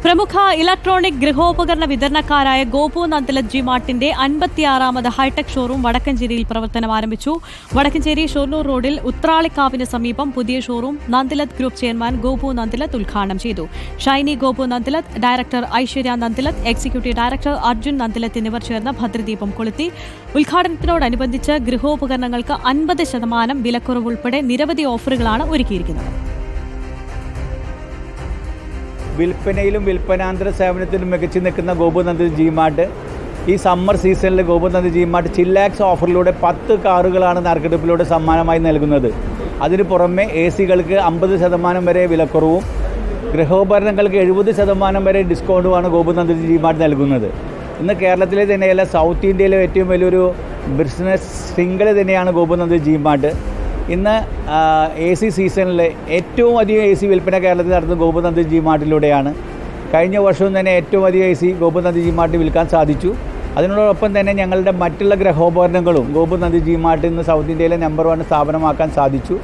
പ്രമുഖ ഇലക്ട്രോണിക് ഗൃഹോപകരണ വിതരണക്കാരായ ഗോപു നന്ദലത് ജി മാർട്ടിന്റെ 56ാമത് ഹൈടെക് ഷോറൂം വടക്കഞ്ചേരിയിൽ പ്രവർത്തനം ആരംഭിച്ചു. വടക്കഞ്ചേരി ഷൊർണൂർ റോഡിൽ ഉത്രാളിക്കാവിന് സമീപം പുതിയ showroom Nandilath group chairman Gopu Nandilath ഉദ്ഘാടനം ചെയ്തു. Shiny Gopu Nandilath, director Aishwarya Nandilath, executive director Arjun Nandilath എന്നിവർ ചേർന്ന് ഭദ്രദീപം കൊളുത്തി. ഉദ്ഘാടനത്തോടനുബന്ധിച്ച് ഗൃഹോപകരണങ്ങൾക്ക് 50% വിലക്കുറവ് ഉൾപ്പെടെ നിരവധി ഓഫറുകളാണ് ഒരുക്കിയിരിക്കുന്നത്. വിൽപ്പനയിലും വിൽപ്പനാന്തര സേവനത്തിലും മികച്ചു നിൽക്കുന്ന ഗോപു നന്ദലത് ജി മാർട്ട് ഈ സമ്മർ സീസണിൽ ഗോപു നന്ദലത് ജി മാർട്ട് ചില്ലാക്സ് ഓഫറിലൂടെ 10 കാറുകളാണ് നറുക്കെടുപ്പിലൂടെ സമ്മാനമായി നൽകുന്നത്. അതിന് പുറമെ AC-കൾക്ക് 50% വരെ വിലക്കുറവും ഗൃഹോപകരണങ്ങൾക്ക് 70% വരെ ഡിസ്കൗണ്ടുമാണ് ഗോപു നന്ദലത് ജി മാർട്ട് നൽകുന്നത്. ഇന്ന് കേരളത്തിലെ തന്നെയല്ല സൗത്ത് ഇന്ത്യയിലെ ഏറ്റവും വലിയൊരു ബിസിനസ് ശൃംഖല തന്നെയാണ് ഗോപു നന്ദലത് ജി മാർട്ട്. ഇന്ന് AC സീസണിൽ ഏറ്റവും അധികം AC വിൽപ്പന കേരളത്തിൽ നടത്തുന്നത് ഗോപു നന്ദലത് ജി മാർട്ടിലൂടെയാണ്. കഴിഞ്ഞ വർഷവും തന്നെ ഏറ്റവും അധികം AC ഗോപു നന്ദലത് ജി മാർട്ടിൽ വിൽക്കാൻ സാധിച്ചു. അതിനോടൊപ്പം തന്നെ ഞങ്ങളുടെ മറ്റുള്ള ഗൃഹോപകരണങ്ങളും ഗോപു നന്ദലത് ജി മാർട്ടിൽ ഇന്ന് സൗത്ത് ഇന്ത്യയിലെ നമ്പർ 1 സ്ഥാപനമാക്കാൻ സാധിച്ചു.